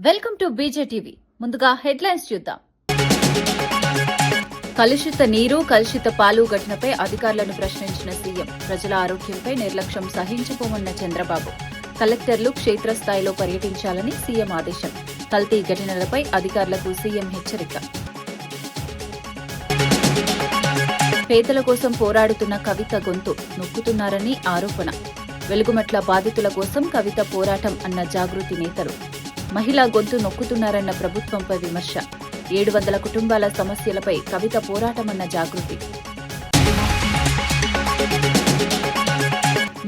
Welcome to బీజేటీవీ. ముందుగా headlines చూద్దాం. కలుషిత నీరు, కలుషిత పాలు ఘటనపై అధికారులను ప్రశ్నించిన సీఎం. ప్రజల ఆరోగ్యంపై నిర్లక్ష్యం సహించుకోమన్న చంద్రబాబు. కలెక్టర్లు క్షేత్రస్థాయిలో పర్యటించాలని సీఎం ఆదేశం. కల్తీ ఘటనలపై అధికారులకు సీఎం హెచ్చరిక. పేదల కోసం పోరాడుతున్న కవిత గొంతు నొక్కుతున్నారని ఆరోపణ. వెలుగుమట్ల బాధితుల కోసం కవిత పోరాటం అన్న జాగృతి నేతలు. మహిళా గొంతు నొక్కుతున్నారన్న ప్రభుత్వంపై విమర్శ. 700 కుటుంబాల సమస్యలపై కవిత పోరాటమన్న జాగృతి.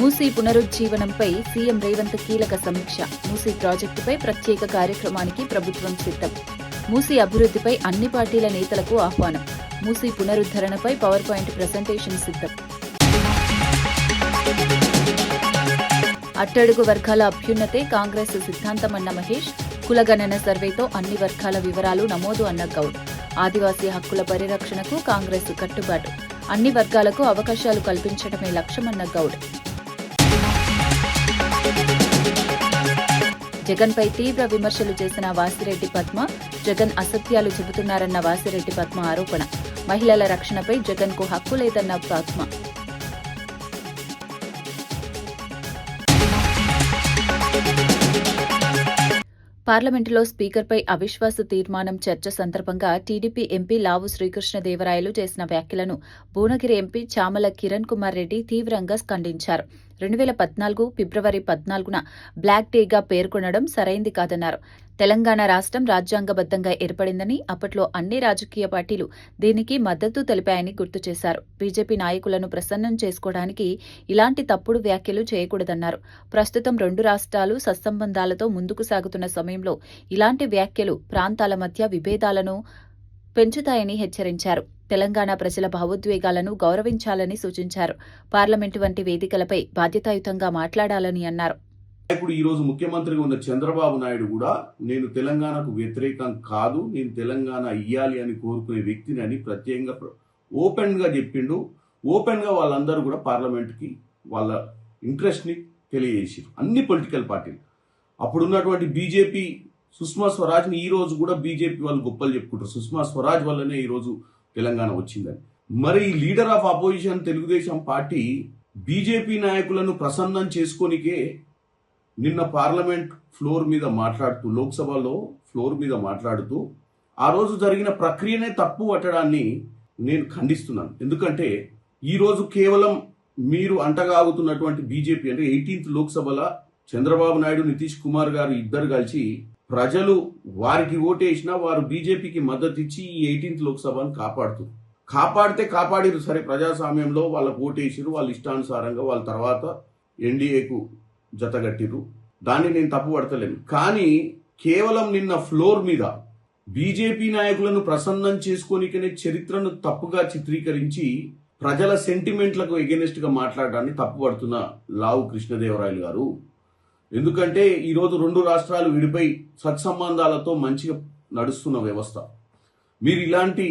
మూసీ పునరుజ్జీవనంపై సీఎం రేవంత్ కీలక సమీక్ష. మూసీ ప్రాజెక్టుపై ప్రత్యేక కార్యక్రమానికి ప్రభుత్వం సిద్ధం. మూసీ అభివృద్ధిపై అన్ని పార్టీల నేతలకు ఆహ్వానం. మూసీ పునరుద్ధరణపై పవర్ పాయింట్ ప్రెజెంటేషన్ సిద్ధం. అట్టడుగు వర్గాల అభ్యున్నతే కాంగ్రెస్ సిద్ధాంతమన్న మహేష్. కులగణన సర్వేతో అన్ని వర్గాల వివరాలు నమోదు అన్న గౌడ్. ఆదివాసీ హక్కుల పరిరక్షణకు కాంగ్రెస్ కట్టుబాటు. అన్ని వర్గాలకు అవకాశాలు కల్పించడమే లక్ష్యమన్న గౌడ్. జగన్పై తీవ్ర విమర్శలు చేసిన వాసిరెడ్డి పద్మ. జగన్ అసత్యాలు చెబుతున్నారన్న వాసిరెడ్డి పద్మ ఆరోపణ. మహిళల రక్షణపై జగన్కు హక్కు లేదన్న పద్మ. పార్లమెంటులో స్పీకర్పై అవిశ్వాస తీర్మానం చర్చ సందర్భంగా టీడీపీ ఎంపీ లావు శ్రీకృష్ణదేవరాయలు చేసిన వ్యాఖ్యలను భువనగిరి ఎంపీ చామల కిరణ్ కుమార్ రెడ్డి తీవ్రంగా ఖండించారు. 2014 ఫిబ్రవరి 14న బ్లాక్ డేగా పేర్కొనడం సరైంది కాదన్నారు. తెలంగాణ రాష్ట్రం రాజ్యాంగబద్దంగా ఏర్పడిందని, అప్పట్లో అన్ని రాజకీయ పార్టీలు దీనికి మద్దతు తెలిపాయని గుర్తు చేశారు. బీజేపీ నాయకులను ప్రసన్నం చేసుకోవడానికి ఇలాంటి తప్పుడు వ్యాఖ్యలు చేయకూడదన్నారు. ప్రస్తుతం 2 రాష్ట్రాలు సత్సంబంధాలతో ముందుకు సాగుతున్న సమయంలో ఇలాంటి వ్యాఖ్యలు ప్రాంతాల మధ్య విభేదాలను పెంచుతాయని హెచ్చరించారు. తెలంగాణ ప్రజల భావోద్వేగాలను గౌరవించాలని సూచించారు. పార్లమెంటు వంటి వేదికలపై బాధ్యతాయుతంగా మాట్లాడాలని అన్నారు. ఇప్పుడు ఈ రోజు ముఖ్యమంత్రిగా ఉన్న చంద్రబాబు నాయుడు కూడా నేను తెలంగాణకు వ్యతిరేకం కాదు, నేను తెలంగాణ ఇయ్యాలి అని కోరుకునే వ్యక్తిని అని ప్రత్యేకంగా ఓపెన్ గా చెప్పిండు. ఓపెన్ గా వాళ్ళందరూ కూడా పార్లమెంట్ కి వాళ్ళ ఇంట్రెస్ట్ ని తెలియజేసారు, అన్ని పొలిటికల్ పార్టీలు. అప్పుడున్నటువంటి బీజేపీ సుష్మా స్వరాజ్ ని ఈ రోజు కూడా బీజేపీ వాళ్ళు గొప్పలు చెప్పుకుంటారు. సుష్మా స్వరాజ్ వల్లనే ఈ రోజు తెలంగాణ వచ్చిందని. మరి leader of opposition Telugu Desam party BJP నాయకులను ప్రసన్నం చేసుకోనికే నిన్న పార్లమెంట్ ఫ్లోర్ మీద మాట్లాడుతూ, లోక్సభలో ఫ్లోర్ మీద మాట్లాడుతూ ఆ రోజు జరిగిన ప్రక్రియనే తప్పు పట్టడాన్ని నేను ఖండిస్తున్నాను. ఎందుకంటే ఈ రోజు కేవలం మీరు అంటగాగుతున్నటువంటి బీజేపీ అంటే 18th లోక్సభలో చంద్రబాబు నాయుడు, నితీష్ కుమార్ గారు ఇద్దరు కలిసి ప్రజలు వారికి ఓటేసినా వారు బీజేపీకి మద్దతు ఇచ్చి ఈ 18th లోక్సభను కాపాడిరు. సరే, ప్రజాస్వామ్యంలో వాళ్ళకు ఓటేసిరు, వాళ్ళ ఇష్టానుసారంగా వాళ్ళ తర్వాత ఎన్డీఏకు జతగట్టిరు. దాన్ని నేను తప్పు పడతలేను. కానీ కేవలం నిన్న ఫ్లోర్ మీద బీజేపీ నాయకులను ప్రసన్నం చేసుకోనికనే చరిత్రను తప్పుగా చిత్రీకరించి ప్రజల సెంటిమెంట్లకు ఎగెనెస్ట్ గా మాట్లాడడాన్ని తప్పు పడుతున్న లావు కృష్ణదేవరాయలు గారు. ఎందుకంటే ఈరోజు 2 రాష్ట్రాలు విడిపోయి సత్సంబంధాలతో మంచిగా నడుస్తున్న వ్యవస్థ. మీరు ఇలాంటి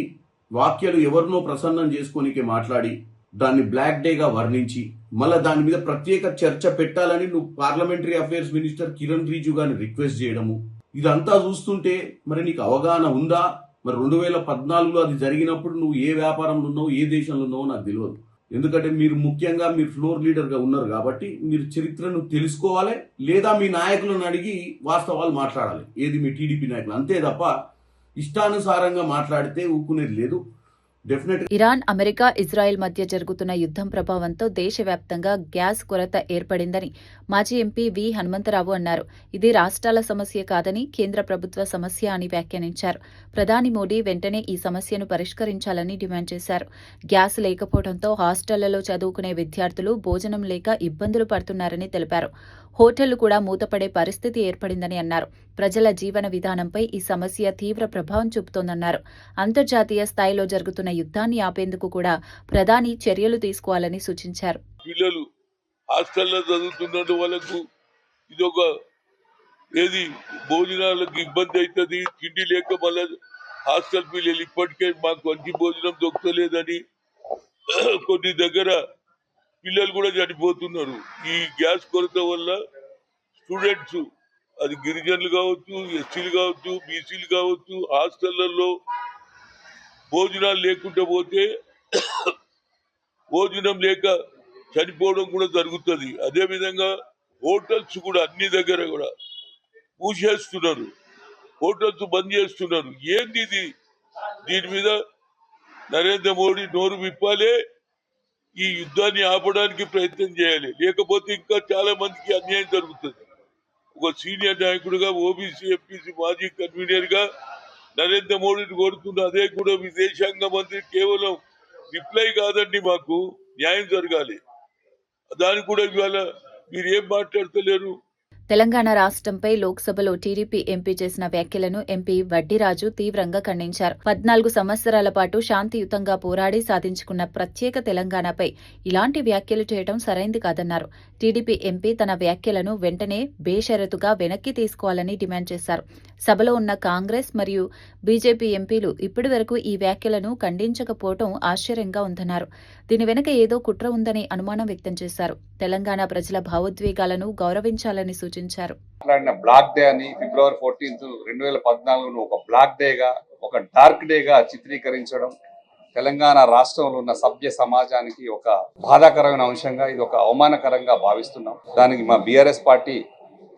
వాక్యాలు ఎవరినో ప్రసన్నం చేసుకోనికే మాట్లాడి దాన్ని బ్లాక్ డేగా వర్ణించి మళ్ళీ దాని మీద ప్రత్యేక చర్చ పెట్టాలని నువ్వు parliamentary affairs minister Kiran Rijiju గారిని రిక్వెస్ట్ చేయడము, ఇదంతా చూస్తుంటే మరి నీకు అవగాహన ఉందా? మరి 2014లో అది జరిగినప్పుడు నువ్వు ఏ వ్యాపారంలో ఉన్నావు, ఏ దేశంలో ఉన్నావో నాకు తెలియదు. ఎందుకంటే మీరు ముఖ్యంగా మీరు ఫ్లోర్ లీడర్ గా ఉన్నారు కాబట్టి మీరు చరిత్రను తెలుసుకోవాలి, లేదా మీ నాయకులను అడిగి వాస్తవాలు మాట్లాడాలి. ఏది మీ టీడీపీ నాయకులు, అంతే తప్ప ఇష్టానుసారంగా మాట్లాడితే ఊకునేది లేదు. ఇరాన్, అమెరికా, ఇజ్రాయెల్ మధ్య జరుగుతున్న యుద్ధం ప్రభావంతో దేశవ్యాప్తంగా గ్యాస్ కొరత ఏర్పడిందని మాజీ ఎంపీ వి హనుమంతరావు అన్నారు. ఇది రాష్ట్రాల సమస్య కాదని కేంద్ర ప్రభుత్వ సమస్య అని వ్యాఖ్యానించారు. ప్రధాని మోడీ వెంటనే ఈ సమస్యను పరిష్కరించాలని డిమాండ్ చేశారు. గ్యాస్ లేకపోవడంతో హాస్టళ్లలో చదువుకునే విద్యార్థులు భోజనం లేక ఇబ్బందులు పడుతున్నారని తెలిపారు. హోటళ్లు కూడా మూతపడే పరిస్థితి ఏర్పడిందని అన్నారు. ప్రజల జీవన విధానంపై ఈ సమస్య తీవ్ర ప్రభావం చూపుతోందన్నారు. అంతర్జాతీయ స్థాయిలో జరుగుతున్న యుద్ధాన్ని ఆపేందుకు కూడా ప్రధాని చర్యలు తీసుకోవాలని సూచించారు. పిల్లలు హాస్టల్లో చదువుతున్న వాళ్ళకు ఇదొక ఏది భోజనాలకు ఇబ్బంది అవుతుంది, తిండి లేక మళ్ళీ హాస్టల్ పిల్లలు ఇప్పటికే మాకు మంచి భోజనం దొరకలేదని కొన్ని దగ్గర పిల్లలు కూడా చనిపోతున్నారు. ఈ గ్యాస్ కొరత వల్ల స్టూడెంట్స్ అది గిరిజనులు కావచ్చు, ఎస్సీలు కావచ్చు, బీసీలు కావచ్చు, హాస్టళ్లలో భోజనాలు లేకుండా పోతే భోజనం లేక చనిపోవడం కూడా జరుగుతుంది. అదేవిధంగా హోటల్స్ కూడా అన్ని దగ్గర కూడా మూసేస్తున్నారు, హోటల్స్ బంద్ చేస్తున్నారు. ఏంది ఇది? దీని మీద నరేంద్ర మోడీ నోరు విప్పాలి, ఈ యుద్ధాన్ని ఆపడానికి ప్రయత్నం చేయాలి. లేకపోతే ఇంకా చాలా మందికి అన్యాయం జరుగుతుంది. ఒక సీనియర్ నాయకుడిగా, ఓబీసీ ఎంపీసీ మాజీ కన్వీనర్ గా నరేంద్ర మోడీని కోరుతున్న అదే కూడా విదేశాంగ మంత్రి కేవలం రిప్లై కాదండి, మాకు న్యాయం జరగాలి. దానికి కూడా ఇవాళ మీరు ఏం మాట్లాడతలేరు? తెలంగాణ రాష్ట్రంపై లోక్సభలో టీడీపీ ఎంపీ చేసిన వ్యాఖ్యలను ఎంపీ వడ్డిరాజు తీవ్రంగా ఖండించారు. 14 సంవత్సరాల పాటు శాంతియుతంగా పోరాడి సాధించుకున్న ప్రత్యేక తెలంగాణపై ఇలాంటి వ్యాఖ్యలు చేయడం సరైంది కాదన్నారు. టీడీపీ ఎంపీ తన వ్యాఖ్యలను వెంటనే బేషరతుగా వెనక్కి తీసుకోవాలని డిమాండ్ చేశారు. సభలో ఉన్న కాంగ్రెస్ మరియు బీజేపీ ఎంపీలు ఇప్పటి వరకు ఈ వ్యాఖ్యలను ఖండించకపోవడం ఆశ్చర్యంగా ఉందన్నారు. దీని వెనుక ఏదో కుట్ర ఉందని అనుమానం వ్యక్తం చేశారు. తెలంగాణ ప్రజల భావోద్వేగాలను గౌరవించాలని సూచించారు. బ్లాక్ డే అని ఫిబ్రవరి 14, 2014 ఒక బ్లాక్ డేగా, ఒక డార్క్ డేగా చిత్రీకరించడం తెలంగాణ రాష్ట్రంలో ఉన్న సభ్య సమాజానికి ఒక బాధాకరమైన అంశంగా, ఇది ఒక అవమానకరంగా భావిస్తున్నాం. దానికి మా బీఆర్ఎస్ పార్టీ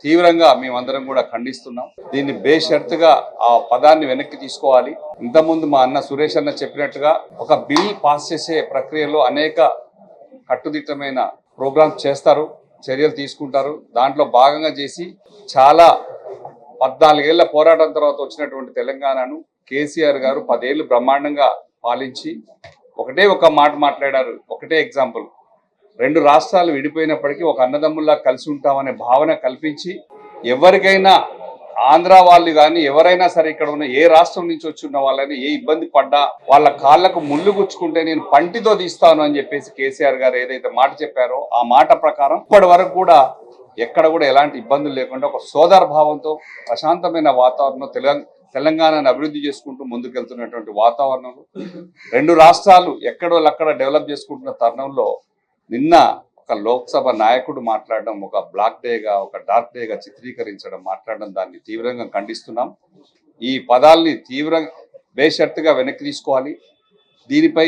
తీవ్రంగా మేమందరం కూడా ఖండిస్తున్నాం. దీన్ని బేషరతుగా ఆ పదాన్ని వెనక్కి తీసుకోవాలి. ఇంతకుముందు మా అన్న సురేష్ అన్న చెప్పినట్టుగా ఒక బిల్ పాస్ చేసే ప్రక్రియలో అనేక కట్టుదిట్టమైన ప్రోగ్రామ్స్ చేస్తారు, చర్యలు తీసుకుంటారు. దాంట్లో భాగంగా చేసి చాలా 14 ఏళ్ల పోరాటం తర్వాత వచ్చినటువంటి తెలంగాణను కేసీఆర్ గారు 10 ఏళ్లు బ్రహ్మాండంగా పాలించి ఒకటే ఒక మాట మాట్లాడారు. ఒకటే ఎగ్జాంపుల్, 2 రాష్ట్రాలు విడిపోయినప్పటికీ ఒక అన్నదమ్ముల్లా కలిసి ఉంటామనే భావన కల్పించి, ఎవరికైనా ఆంధ్ర వాళ్ళు కానీ ఎవరైనా సరే ఇక్కడ ఉన్న ఏ రాష్ట్రం నుంచి వచ్చి ఉన్న వాళ్ళని ఏ ఇబ్బంది పడ్డా వాళ్ళ కాళ్లకు ముళ్ళు గుచ్చుకుంటే నేను పంటితో తీస్తాను అని చెప్పేసి కేసీఆర్ గారు ఏదైతే మాట చెప్పారో ఆ మాట ప్రకారం ఇప్పటి వరకు కూడా ఎక్కడ కూడా ఎలాంటి ఇబ్బందులు లేకుండా ఒక సోదర భావంతో ప్రశాంతమైన వాతావరణం తెలంగాణను అభివృద్ధి చేసుకుంటూ ముందుకెళ్తున్నటువంటి వాతావరణంలో 2 రాష్ట్రాలు ఎక్కడోళ్ళక్కడ డెవలప్ చేసుకుంటున్న తరుణంలో నిన్న ఒక లోక్సభ నాయకుడు మాట్లాడడం, ఒక బ్లాక్ డేగా, ఒక డార్క్ డేగా చిత్రీకరించడం, మాట్లాడడం, దాన్ని తీవ్రంగా ఖండిస్తున్నాం. ఈ పదాల్ని తీవ్రంగా బేషరతుగా వెనక్కి తీసుకోవాలి. దీనిపై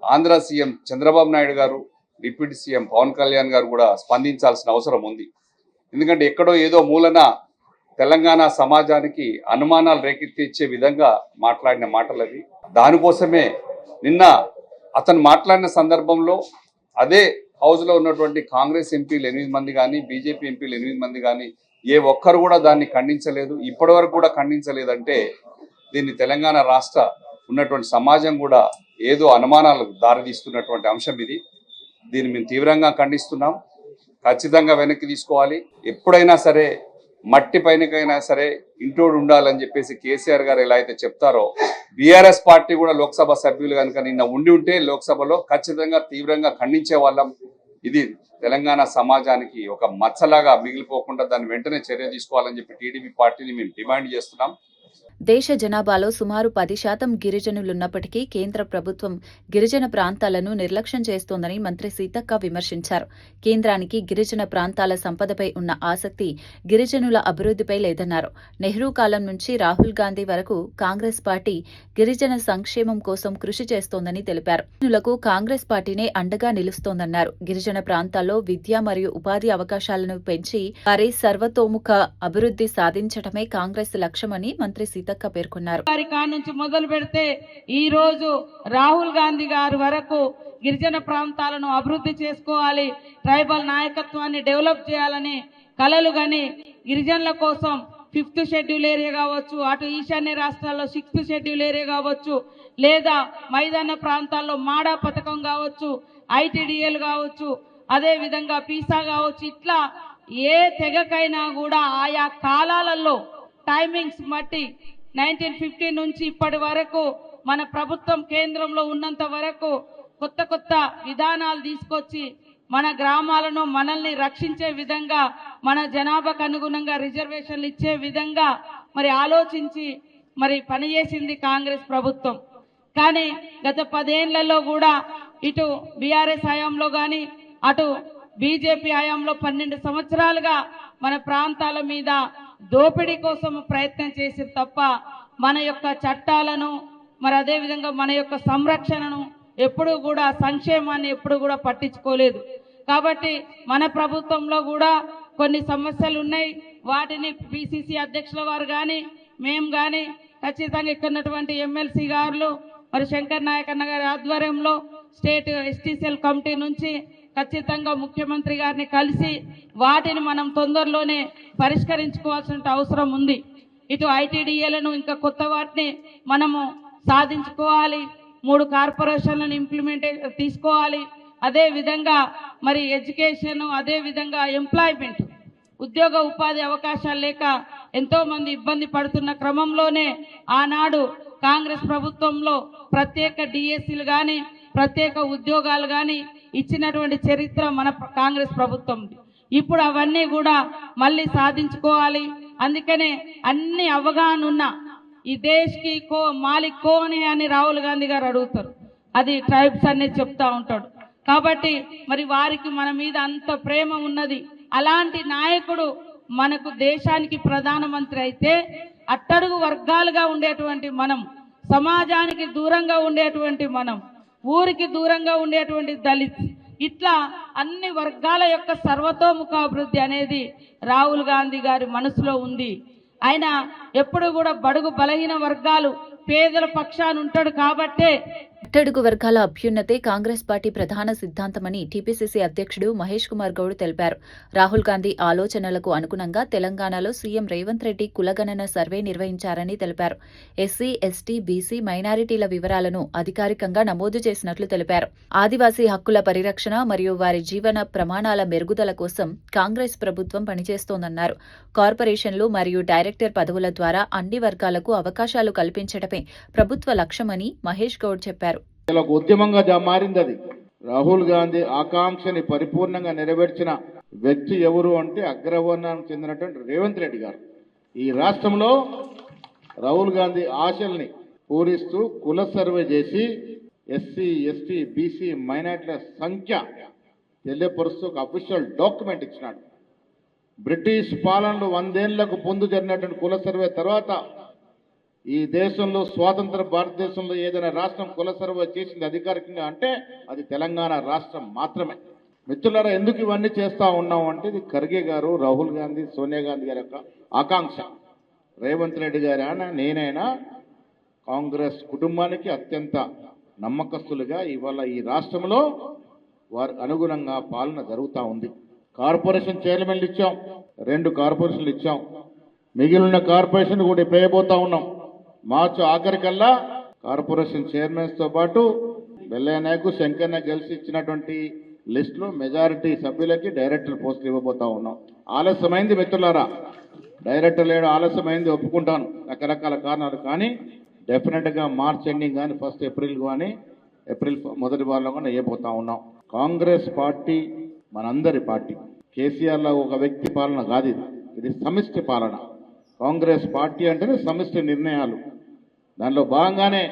ఆంధ్ర సీఎం చంద్రబాబు నాయుడు గారు, డిప్యూటీ సీఎం పవన్ కళ్యాణ్ గారు కూడా స్పందించాల్సిన అవసరం ఉంది. ఎందుకంటే ఎక్కడో ఏదో మూలన తెలంగాణ సమాజానికి అనుమానాలు రేకెత్తించే విధంగా మాట్లాడిన మాటలు అవి. దానికోసమే నిన్న అతను మాట్లాడిన సందర్భంలో అదే హౌస్లో ఉన్నటువంటి కాంగ్రెస్ ఎంపీలు 8 మంది కానీ, బీజేపీ ఎంపీలు 8 మంది కానీ ఏ ఒక్కరు కూడా దాన్ని ఖండించలేదు, ఇప్పటి వరకు కూడా ఖండించలేదంటే దీన్ని తెలంగాణ రాష్ట్ర ఉన్నటువంటి సమాజం కూడా ఏదో అనుమానాలకు దారితీస్తున్నటువంటి అంశం ఇది. దీన్ని మేము తీవ్రంగా ఖండిస్తున్నాం. ఖచ్చితంగా వెనక్కి తీసుకోవాలి. ఎప్పుడైనా సరే మట్టి పైనకైనా సరే ఇంటోడు ఉండాలని చెప్పేసి కేసీఆర్ గారు ఎలా అయితే చెప్తారో, బీఆర్ఎస్ పార్టీ కూడా లోక్సభ సభ్యులు కనుక నిన్న ఉండి ఉంటే లోక్సభలో ఖచ్చితంగా తీవ్రంగా ఖండించే వాళ్ళం. ఇది తెలంగాణ సమాజానికి ఒక మచ్చలాగా మిగిలిపోకుండా దాన్ని వెంటనే చర్య తీసుకోవాలని చెప్పి టీడీపీ పార్టీని మేము డిమాండ్ చేస్తున్నాం. దేశ జనాభాలో సుమారు 10% గిరిజనులున్నప్పటికీ కేంద్ర ప్రభుత్వం గిరిజన ప్రాంతాలను నిర్లక్ష్యం చేస్తోందని మంత్రి సీతక్క విమర్శించారు. కేంద్రానికి గిరిజన ప్రాంతాల సంపదపై ఉన్న ఆసక్తి గిరిజనుల అభివృద్ధిపై లేదన్నారు. నెహ్రూ కాలం నుంచి రాహుల్ గాంధీ వరకు కాంగ్రెస్ పార్టీ గిరిజన సంక్షేమం కోసం కృషి చేస్తోందని తెలిపారు. గిరిజనులకు కాంగ్రెస్ పార్టీనే అండగా నిలుస్తోందన్నారు. గిరిజన ప్రాంతాల్లో విద్య మరియు ఉపాధి అవకాశాలను పెంచి వారి సర్వతోముఖ అభివృద్ధి సాధించడమే కాంగ్రెస్ లక్ష్యమని మంత్రి సీతక్క పేర్కొన్నారు. నుంచి మొదలు పెడితే ఈ రోజు రాహుల్ గాంధీ గారి వరకు గిరిజన ప్రాంతాలను అభివృద్ధి చేసుకోవాలి, ట్రైబల్ నాయకత్వాన్ని డెవలప్ చేయాలని కలలు గని గిరిజనుల కోసం 5th షెడ్యూల్ ఏరియా కావచ్చు, అటు ఈశాన్య రాష్ట్రాల్లో 6th షెడ్యూల్ ఏరియా కావచ్చు, లేదా మైదాన ప్రాంతాల్లో మాడా పథకం కావచ్చు, ఐటీడీఎల్ కావచ్చు, అదే విధంగా పీసా కావచ్చు, ఇట్లా ఏ తెగకైనా కూడా ఆయా కాలాలలో టైమింగ్స్ బట్టి 1950 నుంచి ఇప్పటి వరకు మన ప్రభుత్వం కేంద్రంలో ఉన్నంత వరకు కొత్త కొత్త విధానాలు తీసుకొచ్చి మన గ్రామాలను మనల్ని రక్షించే విధంగా, మన జనాభాకు అనుగుణంగా రిజర్వేషన్లు ఇచ్చే విధంగా మరి ఆలోచించి మరి పనిచేసింది కాంగ్రెస్ ప్రభుత్వం. కానీ గత 10 ఏళ్లలో కూడా ఇటు బీఆర్ఎస్ హయాంలో కానీ అటు బీజేపీ హయాంలో 12 సంవత్సరాలుగా మన ప్రాంతాల మీద దోపిడీ కోసం ప్రయత్నం చేసి తప్ప మన యొక్క చట్టాలను మరి అదేవిధంగా మన యొక్క సంరక్షణను ఎప్పుడూ కూడా సంక్షేమాన్ని ఎప్పుడు కూడా పట్టించుకోలేదు. కాబట్టి మన ప్రభుత్వంలో కూడా కొన్ని సమస్యలు ఉన్నాయి. వాటిని పిసిసి అధ్యక్షుల వారు కానీ మేము కానీ ఖచ్చితంగా ఇక్కడ ఉన్నటువంటి ఎమ్మెల్సీ గారు మరి శంకర్ నాయక్ అన్న గారి ఆధ్వర్యంలో స్టేట్ ఎస్టీసీఎల్ కమిటీ నుంచి ఖచ్చితంగా ముఖ్యమంత్రి గారిని కలిసి వాటిని మనం తొందరలోనే పరిష్కరించుకోవాల్సిన అవసరం ఉంది. ఇటు ఐటీడీఏలను ఇంకా కొత్త వాటిని మనము సాధించుకోవాలి. 3 కార్పొరేషన్లను ఇంప్లిమెంట్ తీసుకోవాలి. అదే విధంగా మరి ఎడ్యుకేషన్, అదే విధంగా ఎంప్లాయ్మెంట్, ఉద్యోగ ఉపాధి అవకాశాలు లేక ఎంతో మంది ఇబ్బంది పడుతున్న క్రమంలోనే ఆనాడు కాంగ్రెస్ ప్రభుత్వంలో ప్రత్యేక డిఎస్సీలు కానీ ప్రత్యేక ఉద్యోగాలు కానీ ఇచ్చినటువంటి చరిత్ర మన కాంగ్రెస్ ప్రభుత్వం. ఇప్పుడు అవన్నీ కూడా మళ్ళీ సాధించుకోవాలి. అందుకనే అన్ని అవగాహన ఉన్న ఈ దేశ్కి కో మాలిక్ కోని అని రాహుల్ గాంధీ గారు అడుగుతారు. అది ట్రైబ్స్ అనేది చెప్తా ఉంటాడు. కాబట్టి మరి వారికి మన మీద అంత ప్రేమ ఉన్నది. అలాంటి నాయకుడు మనకు దేశానికి ప్రధానమంత్రి అయితే అట్టడుగు వర్గాలుగా ఉండేటువంటి మనం, సమాజానికి దూరంగా ఉండేటువంటి మనం, ఊరికి దూరంగా ఉండేటువంటి దళిత్, ఇట్లా అన్ని వర్గాల యొక్క సర్వతోముఖాభివృద్ధి అనేది రాహుల్ గాంధీ గారి మనసులో ఉంది. ఆయన ఎప్పుడు కూడా బడుగు బలహీన వర్గాలు పేదల పక్షాన ఉంటాడు. కాబట్టే అట్టడుగు వర్గాల అభ్యున్నతే కాంగ్రెస్ పార్టీ ప్రధాన సిద్ధాంతమని టీపీసీసీ అధ్యక్షుడు మహేష్ కుమార్ గౌడ్ తెలిపారు. రాహుల్ గాంధీ ఆలోచనలకు అనుగుణంగా తెలంగాణలో సీఎం రేవంత్ రెడ్డి కులగణన సర్వే నిర్వహించారని తెలిపారు. ఎస్సీ, ఎస్టీ, బీసీ, మైనారిటీల వివరాలను అధికారికంగా నమోదు చేసినట్లు తెలిపారు. ఆదివాసీ హక్కుల పరిరక్షణ మరియు వారి జీవన ప్రమాణాల మెరుగుదల కోసం కాంగ్రెస్ ప్రభుత్వం పనిచేస్తోందన్నారు. కార్పొరేషన్లు మరియు డైరెక్టర్ పదవుల ద్వారా అన్ని వర్గాలకు అవకాశాలు కల్పించడమే ప్రభుత్వ లక్ష్యమని మహేష్ గౌడ్ చెప్పారు. ఒక ఉద్యమంగా మారింది అది. రాహుల్ గాంధీ ఆకాంక్షని పరిపూర్ణంగా నెరవేర్చిన వ్యక్తి ఎవరు అంటే అగ్రవర్ణానికి చెందినటువంటి రేవంత్ రెడ్డి గారు. ఈ రాష్ట్రంలో రాహుల్ గాంధీ ఆశల్ని పూరిస్తూ కుల సర్వే చేసి ఎస్సీ, ఎస్టీ, బీసీ, మైనార్టీల సంఖ్య తెలియపరుస్తూ ఒక అఫీషియల్ డాక్యుమెంట్ ఇచ్చినాడు. బ్రిటిష్ పాలనలో 100 ఏళ్లకు ముందు జరిగినటువంటి కుల సర్వే తర్వాత ఈ దేశంలో స్వాతంత్ర భారతదేశంలో ఏదైనా రాష్ట్రం కుల సర్వే చేసింది అధికారికంగా అంటే అది తెలంగాణ రాష్ట్రం మాత్రమే. మిత్రులారా, ఎందుకు ఇవన్నీ చేస్తా ఉన్నాం అంటే ఇది ఖర్గే గారు, రాహుల్ గాంధీ, సోనియా గాంధీ గారి యొక్క ఆకాంక్ష. రేవంత్ రెడ్డి గారి నేనైనా కాంగ్రెస్ కుటుంబానికి అత్యంత నమ్మకస్తులుగా ఇవాళ ఈ రాష్ట్రంలో వారికి అనుగుణంగా పాలన జరుగుతూ ఉంది. కార్పొరేషన్ చైర్మన్లు ఇచ్చాం, 2 కార్పొరేషన్లు ఇచ్చాం. మిగిలిన కార్పొరేషన్ కూడా పేయబోతా ఉన్నాం. మార్చి ఆఖరికల్లా కార్పొరేషన్ చైర్మన్స్ తో పాటు బెల్లయ్య నాయకు, శంకర్ నాయక్ కలిసి ఇచ్చినటువంటి లిస్ట్ లో మెజారిటీ సభ్యులకి డైరెక్టర్ పోస్టులు ఇవ్వబోతా ఉన్నాం. ఆలస్యమైంది మిత్రులారా, డైరెక్టర్ లేడు, ఆలస్యమైంది ఒప్పుకుంటాను, రకరకాల కారణాలు. కానీ డెఫినెట్ గా మార్చ్ ఎండింగ్ కానీ 1 ఏప్రిల్ కానీ ఏప్రిల్ మొదటి వారంలో కానీ వేయబోతా ఉన్నాం. కాంగ్రెస్ పార్టీ మనందరి పార్టీ. కేసీఆర్ లా ఒక వ్యక్తి పాలన కాదు, ఇది సమిష్టి పాలన. కాంగ్రెస్ పార్టీ అంటేనే సమిష్టి నిర్ణయాలు. దానిలో భాగంగానే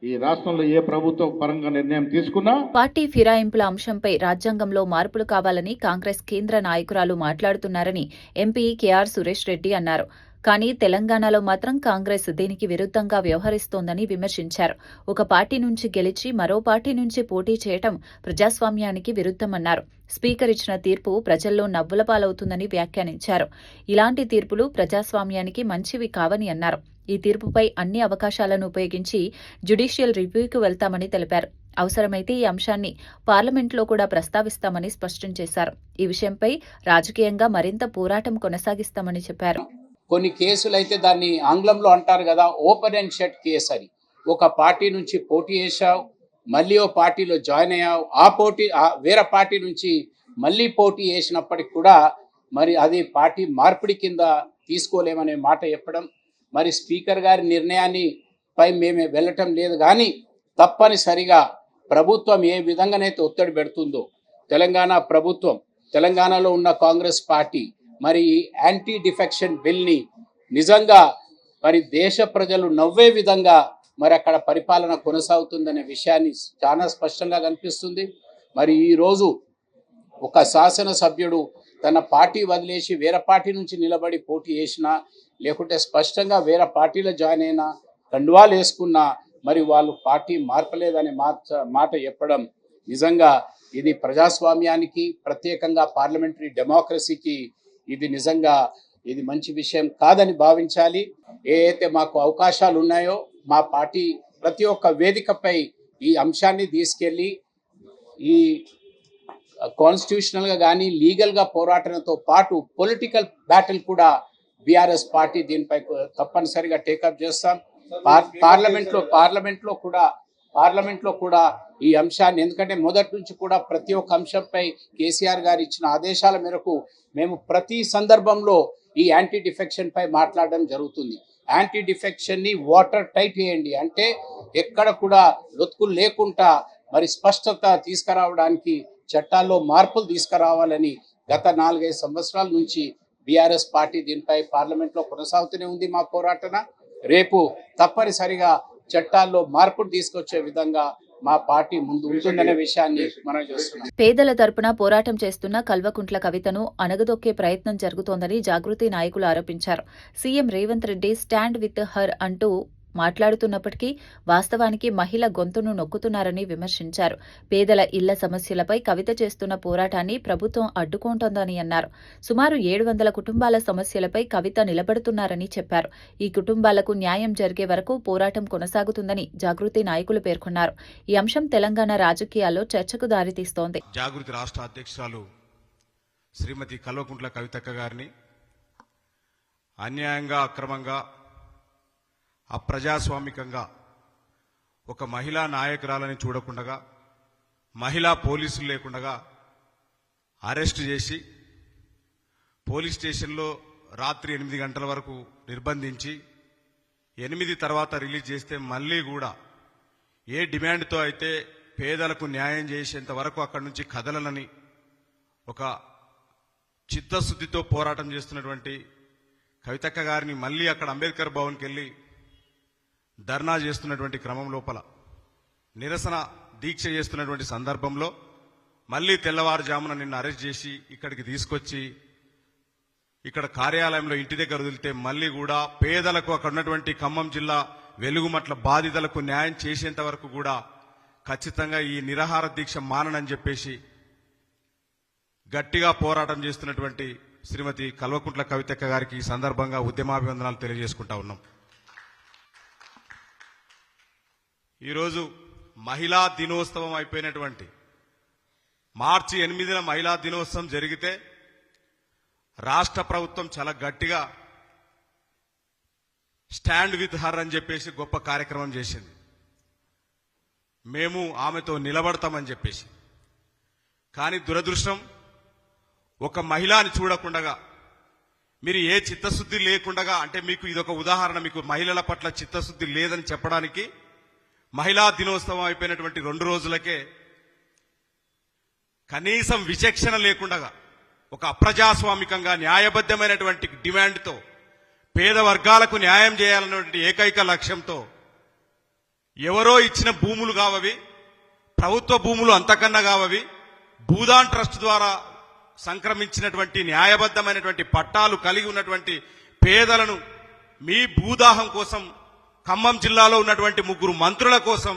ఈ రాష్ట్రంలో ఏ ప్రభుత్వ పరంగా నిర్ణయం తీసుకున్నా పార్టీ ఫిరాయింపుల అంశంపై రాజ్యాంగంలో మార్పులు కావాలని కాంగ్రెస్ కేంద్ర నాయకురాలు మాట్లాడుతున్నారని ఎంపీ కేఆర్ సురేష్ రెడ్డి అన్నారు. కానీ తెలంగాణలో మాత్రం కాంగ్రెస్ దీనికి విరుద్ధంగా వ్యవహరిస్తోందని విమర్శించారు. ఒక పార్టీ నుంచి గెలిచి మరో పార్టీ నుంచి పోటీ చేయటం ప్రజాస్వామ్యానికి విరుద్ధమన్నారు. స్పీకర్ ఇచ్చిన తీర్పు ప్రజల్లో నవ్వుల పాలవుతుందని వ్యాఖ్యానించారు. ఇలాంటి తీర్పులు ప్రజాస్వామ్యానికి మంచివి కావని అన్నారు. ఈ తీర్పుపై అన్ని అవకాశాలను ఉపయోగించి జ్యుడిషియల్ రివ్యూకు వెళ్తామని తెలిపారు. అవసరమైతే ఈ అంశాన్ని పార్లమెంట్లో కూడా ప్రస్తావిస్తామని స్పష్టం చేశారు. ఈ విషయంపై రాజకీయంగా మరింత పోరాటం కొనసాగిస్తామని చెప్పారు. కొన్ని కేసులు అయితే దాన్ని ఆంగ్లంలో అంటారు కదా, ఓపెన్ అండ్ షట్ కేసు అని. ఒక పార్టీ నుంచి పోటీ చేశావు, మళ్ళీ ఓ పార్టీలో జాయిన్ అయ్యావు, వేరే పార్టీ నుంచి మళ్ళీ పోటీ చేసినప్పటికి కూడా మరి అది పార్టీ మార్పిడి కింద తీసుకోలేమనే మాట చెప్పడం, మరి స్పీకర్ గారి నిర్ణయాన్ని పై మేము వెళ్ళటం లేదు. కానీ తప్పనిసరిగా ప్రభుత్వం ఏ విధంగానైతే ఒత్తిడి పెడుతుందో తెలంగాణ ప్రభుత్వం, తెలంగాణలో ఉన్న కాంగ్రెస్ పార్టీ మరి యాంటీ డిఫెక్షన్ బిల్ని నిజంగా మరి దేశ ప్రజలు నవ్వే విధంగా మరి అక్కడ పరిపాలన కొనసాగుతుందనే విషయాన్ని చాలా స్పష్టంగా కనిపిస్తుంది. మరి ఈరోజు ఒక శాసనసభ్యుడు తన పార్టీ వదిలేసి వేరే పార్టీ నుంచి నిలబడి పోటీ చేసినా, లేకుంటే స్పష్టంగా వేరే పార్టీలో జాయిన్ అయినా, కండువాలు వేసుకున్నా మరి వాళ్ళు పార్టీ మార్పలేదనే మాట చెప్పడం నిజంగా ఇది ప్రజాస్వామ్యానికి, ప్రత్యేకంగా పార్లమెంటరీ డెమోక్రసీకి ఇది నిజంగా ఇది మంచి విషయం కాదని భావించాలి. ఏదైతే మాకు అవకాశాలు ఉన్నాయో మా పార్టీ ప్రతి ఒక్క వేదికపై ఈ అంశాన్ని తీసుకెళ్ళి ఈ కాన్స్టిట్యూషనల్గా కానీ లీగల్గా పోరాటంతో పాటు పొలిటికల్ బ్యాటిల్ కూడా బీఆర్ఎస్ పార్టీ దీనిపై తప్పనిసరిగా టేకప్ చేస్తాం. పార్లమెంట్లో కూడా ఈ అంశాన్ని, ఎందుకంటే మొదటి నుంచి కూడా ప్రతి ఒక్క అంశంపై కేసీఆర్ గారు ఇచ్చిన ఆదేశాల మేరకు మేము ప్రతి సందర్భంలో ఈ యాంటీ డిఫెక్షన్ పై మాట్లాడడం జరుగుతుంది. యాంటీ డిఫెక్షన్ ని వాటర్ టైట్ చేయండి అంటే ఎక్కడ కూడా లొతుకులు లేకుండా మరి స్పష్టత తీసుకురావడానికి చట్టాల్లో మార్పులు తీసుకురావాలని గత 4-5 సంవత్సరాల నుంచి బీఆర్ఎస్ పార్టీ దీనిపై పార్లమెంట్లో కొనసాగుతూనే ఉంది మా పోరాటన. రేపు తప్పనిసరిగా చట్టాల్లో మార్పులు తీసుకొచ్చే విధంగా మా పార్టీ ముందు ఉంటుందనే విషయాన్ని మనం చూస్తున్నాం. పేదల తరపున పోరాటం చేస్తున్న కల్వకుంట్ల కవితను అణగదొక్కే ప్రయత్నం జరుగుతోందని జాగృతి నాయకులు ఆరోపించారు. CM Revanth Reddy stand with her అంటూ మాట్లాడుతున్నప్పటికీ వాస్తవానికి మహిళ గొంతును నొక్కుతున్నారని విమర్శించారు. పేదల ఇళ్ల సమస్యలపై కవిత చేస్తున్న పోరాటాన్ని ప్రభుత్వం అడ్డుకుంటోందని అన్నారు. సుమారు 700 కుటుంబాల సమస్యలపై కవిత నిలబడుతున్నారని చెప్పారు. ఈ కుటుంబాలకు న్యాయం జరిగే వరకు పోరాటం కొనసాగుతుందని జాగృతి నాయకులు పేర్కొన్నారు. ఈ అంశం తెలంగాణ రాజకీయాల్లో చర్చకు దారితీస్తోంది. జాగృతి రాష్ట్ర అధ్యక్షురాలు శ్రీమతి కల్వకుంట్ల కవితక్క గారిని అన్యాయంగా, అక్రమంగా, అప్రజాస్వామికంగా ఒక మహిళా నాయకురాలని చూడకుండగా, మహిళా పోలీసులు లేకుండగా అరెస్టు చేసి పోలీస్ స్టేషన్లో రాత్రి 8 గంటల వరకు నిర్బంధించి 8 తర్వాత రిలీజ్ చేస్తే మళ్ళీ కూడా ఏ డిమాండ్తో అయితే పేదలకు న్యాయం చేసేంత వరకు అక్కడి నుంచి కదలనని ఒక చిత్తశుద్ధితో పోరాటం చేస్తున్నటువంటి కవితక్క గారిని మళ్ళీ అక్కడ అంబేద్కర్ భవన్కి వెళ్ళి ధర్నా చేస్తున్నటువంటి క్రమం లోపల, నిరసన దీక్ష చేస్తున్నటువంటి సందర్భంలో మళ్ళీ తెల్లవారుజామున నిన్ను అరెస్ట్ చేసి ఇక్కడికి తీసుకొచ్చి ఇక్కడ కార్యాలయంలో ఇంటి దగ్గర వదిలితే మళ్ళీ కూడా పేదలకు, అక్కడ ఉన్నటువంటి ఖమ్మం జిల్లా వెలుగుమట్ల బాధితులకు న్యాయం చేసేంత వరకు కూడా ఖచ్చితంగా ఈ నిరాహార దీక్ష మానని చెప్పేసి గట్టిగా పోరాటం చేస్తున్నటువంటి శ్రీమతి కల్వకుంట్ల కవితక్క గారికి ఈ సందర్భంగా ఉద్యమాభివందనాలు తెలియజేసుకుంటా ఉన్నాం. ఈరోజు మహిళా దినోత్సవం అయిపోయినటువంటి మార్చి 8న మహిళా దినోత్సవం జరిగితే రాష్ట్ర ప్రభుత్వం చాలా గట్టిగా స్టాండ్ విత్ హర్ అని చెప్పేసి గొప్ప కార్యక్రమం చేసింది. మేము ఆమెతో నిలబడతామని చెప్పేసి. కానీ దురదృష్టం, ఒక మహిళని చూడకుండగా, మీరు ఏ చిత్తశుద్ధి లేకుండగా, అంటే మీకు ఇదొక ఉదాహరణ, మీకు మహిళల పట్ల చిత్తశుద్ధి లేదని చెప్పడానికి మహిళా దినోత్సవం అయిపోయినటువంటి 2 రోజులకే కనీసం విచక్షణ లేకుండా ఒక అప్రజాస్వామికంగా న్యాయబద్ధమైనటువంటి డిమాండ్తో పేద వర్గాలకు న్యాయం చేయాలన్నటువంటి ఏకైక లక్ష్యంతో ఎవరో ఇచ్చిన భూములు కావవి, ప్రభుత్వ భూములు అంతకన్నా కావవి, భూదాన్ ట్రస్ట్ ద్వారా సంక్రమించినటువంటి న్యాయబద్ధమైనటువంటి పట్టాలు కలిగి ఉన్నటువంటి పేదలను మీ భూదాహం కోసం ఖమ్మం జిల్లాలో ఉన్నటువంటి 3 మంత్రుల కోసం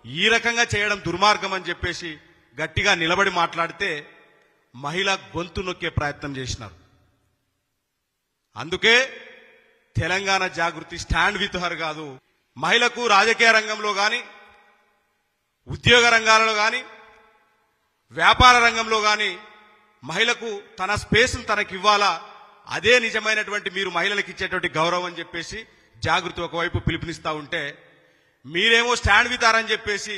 ఈ రకంగా చేయడం దుర్మార్గం అని చెప్పేసి గట్టిగా నిలబడి మాట్లాడితే మహిళ గొంతు నొక్కే ప్రయత్నం చేసినారు. అందుకే తెలంగాణ జాగృతి స్టాండ్ విత్ హర్ కాదు, మహిళకు రాజకీయ రంగంలో కానీ, ఉద్యోగ రంగాలలో కానీ, వ్యాపార రంగంలో కానీ మహిళకు తన స్పేస్ను తనకివ్వాలా, అదే నిజమైనటువంటి మీరు మహిళలకు ఇచ్చేటువంటి గౌరవం అని చెప్పేసి జాగృతి ఒకవైపు పిలుపునిస్తా ఉంటే, మీరేమో స్టాండ్ విత్ హర్ అని చెప్పేసి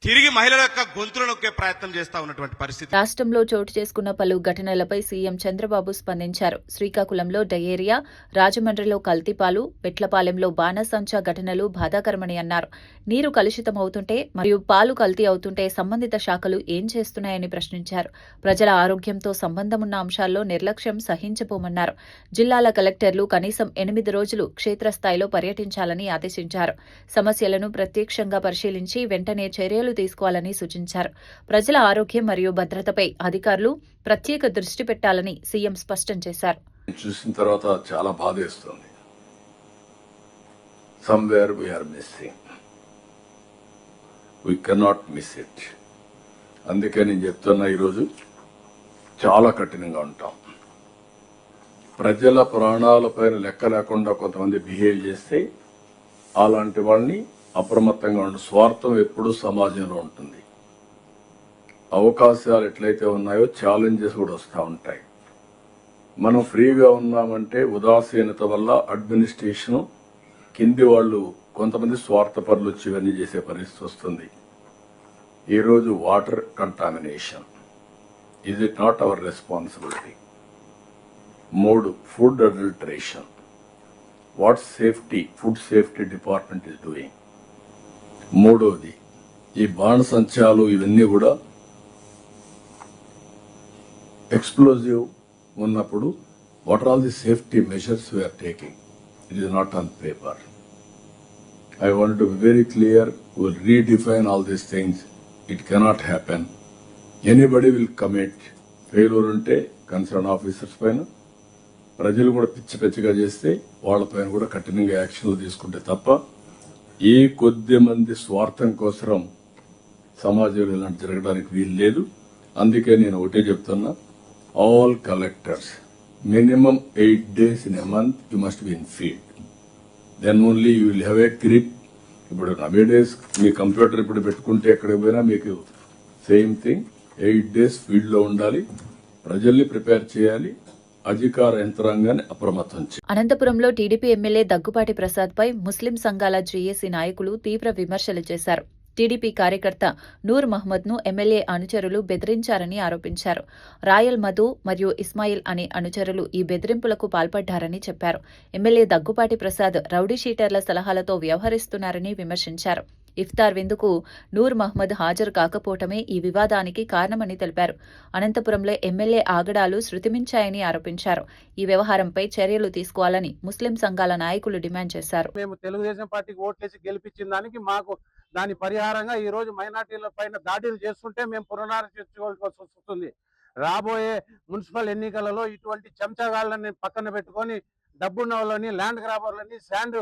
తిరిగి మహిళల యొక్క గొంతులు నొక్కే ప్రయత్నం చేస్తా ఉన్నటువంటి పరిస్థితి. రాష్ట్రంలో చోటు చేసుకున్న పలు ఘటనలపై సీఎం చంద్రబాబు స్పందించారు. శ్రీకాకుళంలో డయేరియా, రాజమండ్రిలో కల్తీపాలు, పెట్లపాలెంలో బాణసంచా ఘటనలు బాధాకరమని అన్నారు. నీరు కలుషితమవుతుంటే మరియు పాలు కల్తీ అవుతుంటే సంబంధిత శాఖలు ఏం చేస్తున్నాయని ప్రశ్నించారు. ప్రజల ఆరోగ్యంతో సంబంధమున్న అంశాల్లో నిర్లక్ష్యం సహించబోమన్నారు. జిల్లాల కలెక్టర్లు కనీసం 8 రోజులు క్షేత్రస్థాయిలో పర్యటించాలని ఆదేశించారు. సమస్యలను ప్రత్యక్షంగా పరిశీలించి వెంటనే చర్యలు చర్యలు తీసుకోవాలని సూచించారు. ప్రజల ఆరోగ్యం మరియు భద్రతపై అధికారులు ప్రత్యేక దృష్టి పెట్టాలని సీఎం స్పష్టం చేశారు. చూసిన తర్వాత చాలా బాధేస్తుంది. Somewhere we're missing, we cannot miss it. అందుకే నేను చెప్తున్నా, ఈరోజు చాలా కఠినంగా ఉంటాం. ప్రజల ప్రాణాలపైన లెక్క లేకుండా కొంతమంది బిహేవ్ చేస్తే అలాంటి వాళ్ళని అప్రమత్తంగా ఉండే స్వార్థం ఎప్పుడూ సమాజంలో ఉంటుంది. అవకాశాలు ఎట్లయితే ఉన్నాయో ఛాలెంజెస్ కూడా వస్తూ ఉంటాయి. మనం ఫ్రీగా ఉన్నామంటే ఉదాసీనత వల్ల అడ్మినిస్ట్రేషన్ కింది వాళ్ళు కొంతమంది స్వార్థపరులు వచ్చి ఇవన్నీ చేసే పరిస్థితి వస్తుంది. ఈరోజు water contamination, is it not our responsibility? 3, food adulteration, what safety food safety department is doing. 3వది ఈ బాణసంచాలు, ఇవన్నీ కూడా ఎక్స్ప్లోజివ్ ఉన్నప్పుడు what are all the safety measures we are taking? It is not on paper. I want to be very clear, we'll redefine all these things. It cannot happen. Anybody will commit failure unte concerned officers పైన, ప్రజలు కూడా పిచ్చిగా చేస్తే వాళ్ళపైన కూడా కఠినంగా యాక్షన్లు తీసుకుంటే తప్ప ఏ కొద్ది మంది స్వార్థం కోసం సమాజంలో ఇలాంటి జరగడానికి వీలు లేదు. అందుకే నేను ఒకటే చెప్తున్నా, all collectors minimum 8 days in a month you must be in field. Then only you will have a grip. ఇప్పుడు నవేడేస్ మీ కంప్యూటర్ ఇప్పుడు పెట్టుకుంటే ఎక్కడికి పోయినా మీకు సేమ్ థింగ్. 8 days ఫీల్డ్లో ఉండాలి, ప్రజల్ని ప్రిపేర్ చేయాలి, అధికార యంత్రాంగాన్ని అప్రమత్తం చేయాలి. అనంతపురంలో టీడీపీ ఎమ్మెల్యే దగ్గుపాటి ప్రసాద్పై ముస్లిం సంఘాల జేఏసీ నాయకులు తీవ్ర విమర్శలు చేశారు. టీడీపీ కార్యకర్త నూర్ మహ్మద్ను ఎమ్మెల్యే అనుచరులు బెదిరించారని ఆరోపించారు. రాయల్ మధు మరియు ఇస్మాయిల్ అనే అనుచరులు ఈ బెదిరింపులకు పాల్పడ్డారని చెప్పారు. ఎమ్మెల్యే దగ్గుపాటి ప్రసాద్ రౌడీ షీటర్ల సలహాలతో వ్యవహరిస్తున్నారని విమర్శించారు. ఇఫ్తార్ విందుకు నూర్ మహ్మద్ హాజరు కాకపోవటమే ఈ వివాదానికి కారణమని తెలిపారు. అనంతపురంలో ఎమ్మెల్యే ఆగడాలు శృతిమించాయని ఆరోపించారు. ఈ వ్యవహారంపై చర్యలు తీసుకోవాలని ముస్లిం సంఘాల నాయకులు డిమాండ్ చేశారు. మేము తెలుగుదేశం పార్టీకి ఓట్లేసి గెలిపించిన దానికి మాకు దాని పరిహారంగా ఈ రోజు మైనార్టీల పైన దాడులు చేస్తుంటే మేము పునరాలోచించుకోవాల్సి వస్తుంది. రాబోయే మున్సిపల్ ఎన్నికలలో ఇటువంటి చెంచగాళ్ళని పక్కన పెట్టుకొని డబ్బున్న వాళ్ళని, ల్యాండ్ గ్రాబర్లని, శాండ్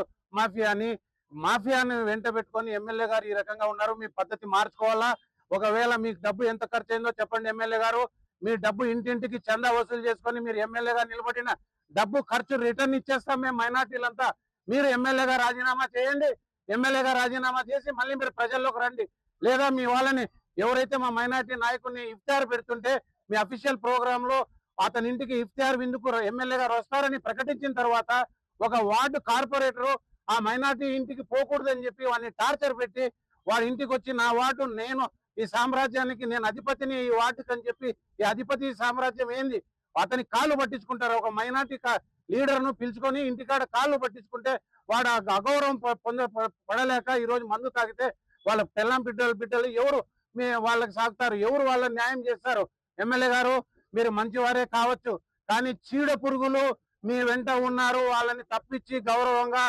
మాఫియాని వెంట పెట్టుకొని ఎమ్మెల్యే గారు ఈ రకంగా ఉన్నారు. మీ పద్ధతి మార్చుకోవాలా. ఒకవేళ మీకు డబ్బు ఎంత ఖర్చు అయిందో చెప్పండి ఎమ్మెల్యే గారు. మీ డబ్బు ఇంటింటికి చందా వసూలు చేసుకొని మీరు ఎమ్మెల్యేగా నిలబడిన డబ్బు ఖర్చు రిటర్న్ ఇచ్చేస్తాం మేము మైనార్టీలంతా. మీరు ఎమ్మెల్యేగా రాజీనామా చేయండి. ఎమ్మెల్యేగా రాజీనామా చేసి మళ్ళీ మీరు ప్రజల్లోకి రండి. లేదా మీ వాళ్ళని, ఎవరైతే మా మైనార్టీ నాయకుడిని ఇఫ్తార్ పెడుతుంటే మీ అఫీషియల్ ప్రోగ్రామ్ లో అతని ఇంటికి ఇఫ్తార్ విందుకు ఎమ్మెల్యే గారు వస్తారని ప్రకటించిన తర్వాత ఒక వార్డు కార్పొరేటర్ ఆ మైనార్టీ ఇంటికి పోకూడదని చెప్పి వాడిని టార్చర్ పెట్టి వాడి ఇంటికి వచ్చి నా వార్డు, నేను ఈ సామ్రాజ్యానికి నేను అధిపతిని, ఈ వార్డుకి అని చెప్పి ఈ అధిపతి సామ్రాజ్యం ఏంది అతని కాళ్ళు పట్టించుకుంటారు. ఒక మైనార్టీ లీడర్ ను పిలుచుకొని ఇంటికాడ కాళ్ళు పట్టించుకుంటే వాడు అగౌరవం పడలేక ఈ రోజు మందు తాగితే వాళ్ళ పిల్లం బిడ్డలు ఎవరు వాళ్ళకి సాగుతారు? ఎవరు వాళ్ళని న్యాయం చేస్తారు? ఎమ్మెల్యే గారు మీరు మంచివారే కావచ్చు, కానీ చీడ పురుగులు మీ వెంట ఉన్నారు. వాళ్ళని తప్పించి గౌరవంగా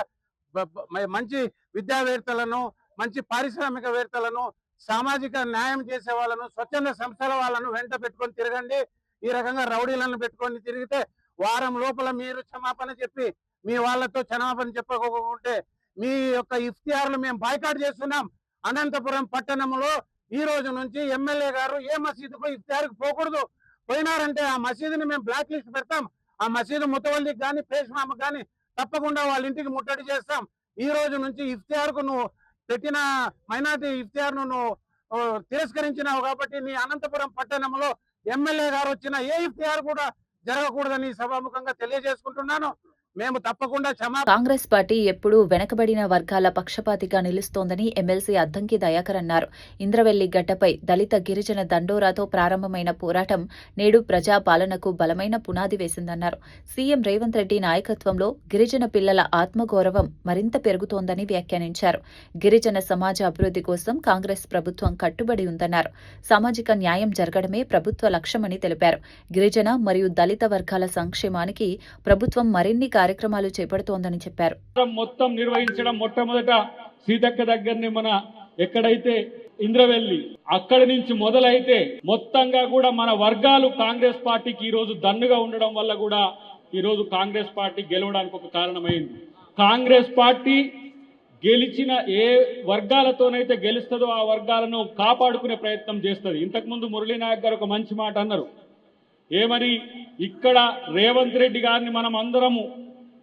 మంచి విద్యావేత్తలను, మంచి పారిశ్రామికవేత్తలను, సామాజిక న్యాయం చేసే వాళ్ళను, స్వచ్ఛంద సంస్థల వాళ్ళను వెంట పెట్టుకొని తిరగండి. ఈ రకంగా రౌడీలను పెట్టుకొని తిరిగితే వారం లోపల మీరు క్షమాపణ చెప్పి మీ వాళ్ళతో క్షమాపణ చెప్పకపోతే మీ యొక్క ఇఫ్తియార్లు మేము బాయ్కాట్ చేస్తున్నాం. అనంతపురం పట్టణంలో ఈ రోజు నుంచి ఎమ్మెల్యే గారు ఏ మసీదుకు ఇఫ్తియార్కి పోకూడదు. పోయినారంటే ఆ మసీదుని మేము బ్లాక్ లిస్ట్ పెడతాం. ఆ మసీదు ముతవల్లికి కానీ పేష్మామకు కానీ తప్పకుండా వాళ్ళ ఇంటికి ముట్టడి చేస్తాం. ఈ రోజు నుంచి ఇఫ్తియార్కు నువ్వు పెట్టిన మైనార్టీ ఇఫ్తియార్ను నువ్వు తిరస్కరించినావు కాబట్టి నీ అనంతపురం పట్టణంలో ఎమ్మెల్యే గారు వచ్చిన ఏ ఇఫ్తియార్ కూడా జరగకూడదని సభాముఖంగా తెలియజేసుకుంటున్నాను. మేము తప్పకుండా కాంగ్రెస్ పార్టీ ఎప్పుడూ వెనకబడిన వర్గాల పక్షపాతిగా నిలుస్తోందని ఎమ్మెల్సీ అద్దంకి దయాకర్ అన్నారు. ఇంద్రవెల్లి గడ్డపై దళిత గిరిజన దండోరాతో ప్రారంభమైన పోరాటం నేడు ప్రజా పాలనకు బలమైన పునాది వేసిందన్నారు. సీఎం రేవంత్ రెడ్డి నాయకత్వంలో గిరిజన పిల్లల ఆత్మగౌరవం మరింత పెరుగుతోందని వ్యాఖ్యానించారు. గిరిజన సమాజ అభివృద్ధి కోసం కాంగ్రెస్ ప్రభుత్వం కట్టుబడి ఉందన్నారు. సామాజిక న్యాయం జరగడమే ప్రభుత్వ లక్ష్యమని తెలిపారు. గిరిజన మరియు దళిత వర్గాల సంక్షేమానికి ప్రభుత్వం మరిన్ని కార్యక్రమాలు చేపడుతోందని చెప్పారు. మొత్తం నిర్వహించడం మొట్టమొదట సీతక్క దగ్గరనే మన ఎక్కడైతే ఇంద్రవెల్లి అక్కడి నుంచి మొదలైతే మొత్తంగా కూడా మన వర్గాలు కాంగ్రెస్ పార్టీకి ఈ రోజు దన్నుగా ఉండడం వల్ల కూడా ఈ రోజు కాంగ్రెస్ పార్టీ గెలవడానికి ఒక కారణమైంది. కాంగ్రెస్ పార్టీ గెలిచిన ఏ వర్గాలతోనైతే గెలుస్తుందో ఆ వర్గాలను కాపాడుకునే ప్రయత్నం చేస్తుంది. ఇంతకుముందు మురళీనాయక్ గారు ఒక మంచి మాట అన్నారు. ఏమని, ఇక్కడ రేవంత్ రెడ్డి గారిని మనం అందరము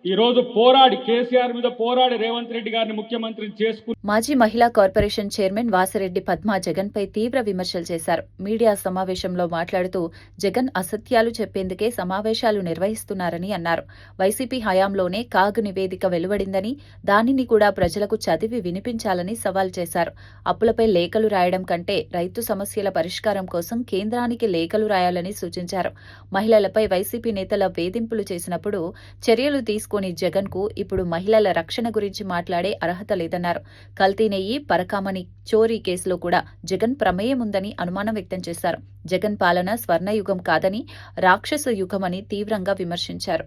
ఈ రోజు పోరాడి కేసీఆర్ మీద పోరాడి రేవంత్ రెడ్డి గారిని ముఖ్యమంత్రిని చేసుకుని. మాజీ మహిళా కార్పొరేషన్ చైర్మన్ వాసిరెడ్డి పద్మ జగన్ పై తీవ్ర విమర్శలు చేశారు. మీడియా సమావేశంలో మాట్లాడుతూ జగన్ అసత్యాలు చెప్పేందుకే సమావేశాలు నిర్వహిస్తున్నారని అన్నారు. వైసీపీ హయాంలోనే కాగ్ నివేదిక వెలువడిందని, దానిని కూడా ప్రజలకు చదివి వినిపించాలని సవాల్ చేశారు. అప్పులపై లేఖలు రాయడం కంటే రైతు సమస్యల పరిష్కారం కోసం కేంద్రానికి లేఖలు రాయాలని సూచించారు. మహిళలపై వైసీపీ నేతల వేధింపులు చేసినప్పుడు చర్యలు తీసుకుని జగన్ కు ఇప్పుడు మహిళల రక్షణ గురించి మాట్లాడే అర్హత లేదన్నారు. కల్తీ నెయ్యి, పరకామణి చోరీ కేసులో కూడా జగన్ ప్రమేయం ఉందని అనుమానం వ్యక్తం చేశారు. జగన్ పాలన స్వర్ణయుగం కాదని, రాక్షస యుగమని తీవ్రంగా విమర్శించారు.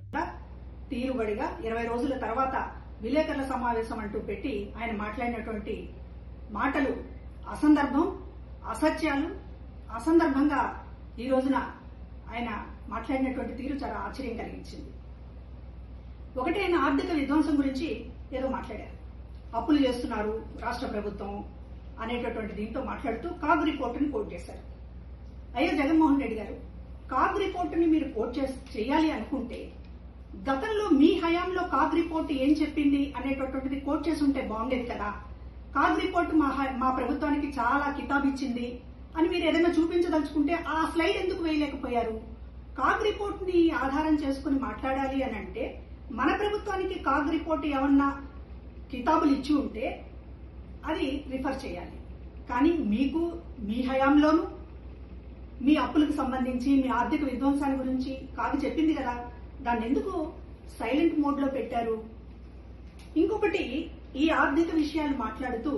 తీరుబడిగా 20 రోజుల తర్వాత విలేకరుల సమావేశం అంటూ పెట్టి ఆయన మాట్లాడినటువంటి మాటలు అసందర్భం, అసత్యాలు. అసందర్భంగా ఈ రోజున ఆయన మాట్లాడినటువంటి తీరు చాలా ఆశ్చర్యం కలిగించింది. ఒకటి, ఆయన ఆర్థిక విధ్వంసం గురించి ఏదో మాట్లాడారు. అప్పులు చేస్తున్నారు రాష్ట్ర ప్రభుత్వం అనేటటువంటి దీంతో మాట్లాడుతూ కాగ్ రిపోర్టుని కోట్ చేశారు. అయ్యో జగన్మోహన్ రెడ్డి గారు, కాగ్ రిపోర్టుని మీరు కోట్ చేయాలి అనుకుంటే గతంలో మీ హయాంలో కాగ్ రిపోర్టు ఏం చెప్పింది అనేటటువంటిది కోట్ చేసి ఉంటే బాగుండేది కదా. కాగ్ రిపోర్టు మా ప్రభుత్వానికి చాలా కితాబ్ ఇచ్చింది అని మీరు ఏదైనా చూపించదలుచుకుంటే ఆ స్లైడ్ ఎందుకు వేయలేకపోయారు? కాగ్ రిపోర్ట్ ని ఆధారం చేసుకుని మాట్లాడాలి అని అంటే మన ప్రభుత్వానికి కాగ్ రిపోర్ట్ ఏమన్నా కితాబులు ఇచ్చి ఉంటే అది రిఫర్ చేయాలి. కానీ మీకు మీ హయాంలోనూ మీ అప్పులకు సంబంధించి మీ ఆర్థిక విధ్వంసాన్ని గురించి కాగ్ చెప్పింది కదా, దాన్ని ఎందుకు సైలెంట్ మోడ్ లో పెట్టారు? ఇంకొకటి, ఈ ఆర్థిక విషయాలు మాట్లాడుతూ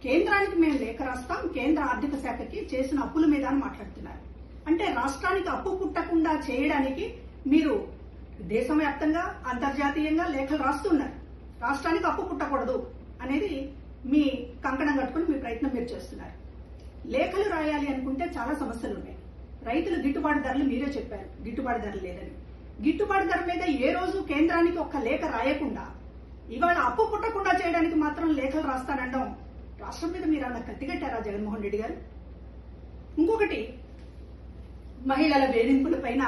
కేంద్రానికి మేము లేఖ రాస్తాం, కేంద్ర ఆర్థిక శాఖకి చేసిన అప్పుల మీద అని మాట్లాడుతున్నారు. అంటే రాష్ట్రానికి అప్పు పుట్టకుండా చేయడానికి మీరు దేశవ్యాప్తంగా అంతర్జాతీయంగా లేఖలు రాస్తున్నారు. రాష్ట్రానికి అప్పు పుట్టకూడదు అనేది మీ కంకణం కట్టుకుని మీ ప్రయత్నం మీరు చేస్తున్నారు. లేఖలు రాయాలి అనుకుంటే చాలా సమస్యలు ఉన్నాయి. రైతులు గిట్టుబాటు ధరలు మీరే చెప్పారు, గిట్టుబాటు ధరలు లేదని. గిట్టుబాటు ధర మీద ఏ రోజు కేంద్రానికి ఒక్క లేఖ రాయకుండా ఇవాళ అప్పు పుట్టకుండా చేయడానికి మాత్రం లేఖలు రాస్తానండం రాష్ట్రం మీద మీరు అన్న కత్తిగట్టారా జగన్మోహన్ రెడ్డి గారు? ఇంకొకటి, మహిళల వేధింపుల పైన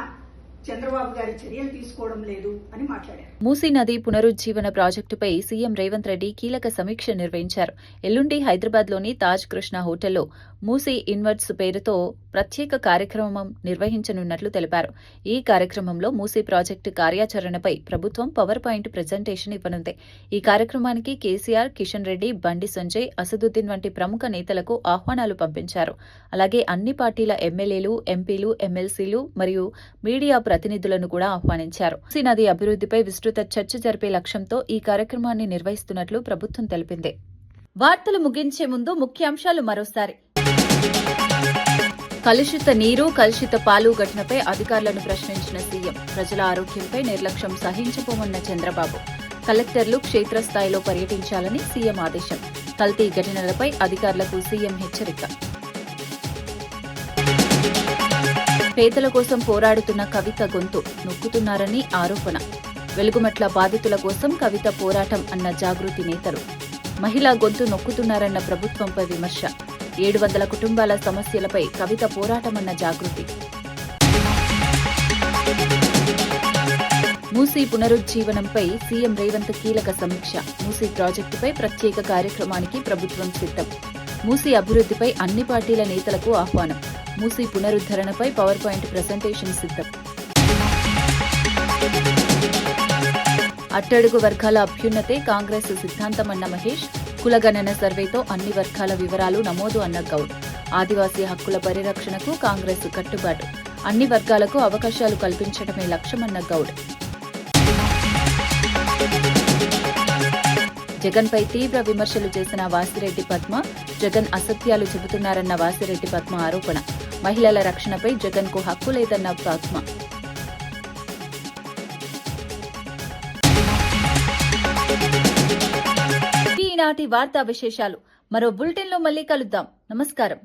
చంద్రబాబు గారి చర్యలు తీసుకోవడం లేదు అని మాట్లాడారు. మూసీ నది పునరుజ్జీవన ప్రాజెక్టుపై సీఎం రేవంత్ రెడ్డి కీలక సమీక్ష నిర్వహించారు. ఎల్లుండి హైదరాబాద్లోని తాజ్ కృష్ణ హోటల్లో మూసీ ఇన్వర్ట్స్ పేరుతో ప్రత్యేక కార్యక్రమం నిర్వహించనున్నట్లు తెలిపారు. ఈ కార్యక్రమంలో మూసీ ప్రాజెక్టు కార్యాచరణపై ప్రభుత్వం పవర్ పాయింట్ ప్రజెంటేషన్ ఇవ్వనుంది. ఈ కార్యక్రమానికి కేసీఆర్, కిషన్ రెడ్డి, బండి సంజయ్, అసదుద్దీన్ వంటి ప్రముఖ నేతలకు ఆహ్వానాలు పంపించారు. అలాగే అన్ని పార్టీల ఎమ్మెల్యేలు, ఎంపీలు, ఎమ్మెల్సీలు మరియు మీడియా ప్రతినిధులను కూడా ఆహ్వానించారు. మూసీ నది అభివృద్ధిపై విస్తృత చర్చ జరిపే లక్ష్యంతో ఈ కార్యక్రమాన్ని నిర్వహిస్తున్నట్లు ప్రభుత్వం తెలిపింది. వార్తలు ముగించే ముందు ముఖ్యాంశాలు మరోసారి. కలుషిత నీరు, కలుషిత పాలు ఘటనపై అధికారులను ప్రశ్నించిన సీఎం. ప్రజల ఆరోగ్యంపై నిర్లక్ష్యం సహించబోమన్న చంద్రబాబు. కలెక్టర్లు క్షేత్రస్థాయిలో పర్యటించాలని సీఎం ఆదేశం. కల్తీ ఘటనలపై అధికారులకు సీఎం హెచ్చరిక. పేదల కోసం పోరాడుతున్న కవిత గొంతు నొక్కుతున్నారని ఆరోపణ. వెలుగుమట్ల బాధితుల కోసం కవిత పోరాటం అన్న జాగృతి నేతలు. మహిళా గొంతు నొక్కుతున్నారన్న ప్రభుత్వంపై విమర్శ. 700 కుటుంబాల సమస్యలపై కవిత పోరాటమన్న జాగృతి. మూసీ పునరుజ్జీవనంపై సీఎం రేవంత్ కీలక సమీక్ష. మూసీ ప్రాజెక్టుపై ప్రత్యేక కార్యక్రమానికి ప్రభుత్వం సిద్ధం. మూసీ అభివృద్ధిపై అన్ని పార్టీల నేతలకు ఆహ్వానం. మూసీ పునరుద్ధరణపై పవర్ పాయింట్ ప్రెజెంటేషన్ సిద్ధం. అట్టడుగు వర్గాల అభ్యున్నతే కాంగ్రెస్ సిద్ధాంతమన్న మహేష్. కులగణన సర్వేతో అన్ని వర్గాల వివరాలు నమోదు అన్న గౌడ్. ఆదివాసీ హక్కుల పరిరక్షణకు కాంగ్రెస్ కట్టుబాటు. అన్ని వర్గాలకు అవకాశాలు కల్పించడమే లక్ష్యమన్న గౌడ్. జగన్పై తీవ్ర విమర్శలు చేసిన వాసిరెడ్డి పద్మ. జగన్ అసత్యాలు చెబుతున్నారన్న వాసిరెడ్డి పద్మ ఆరోపణ. మహిళల రక్షణపై జగన్కు హక్కు లేదన్న పద్మ. ఈనాటి వార్తా విశేషాలు మరో బులెటిన్లో మళ్ళీ కలుద్దాం. నమస్కారం.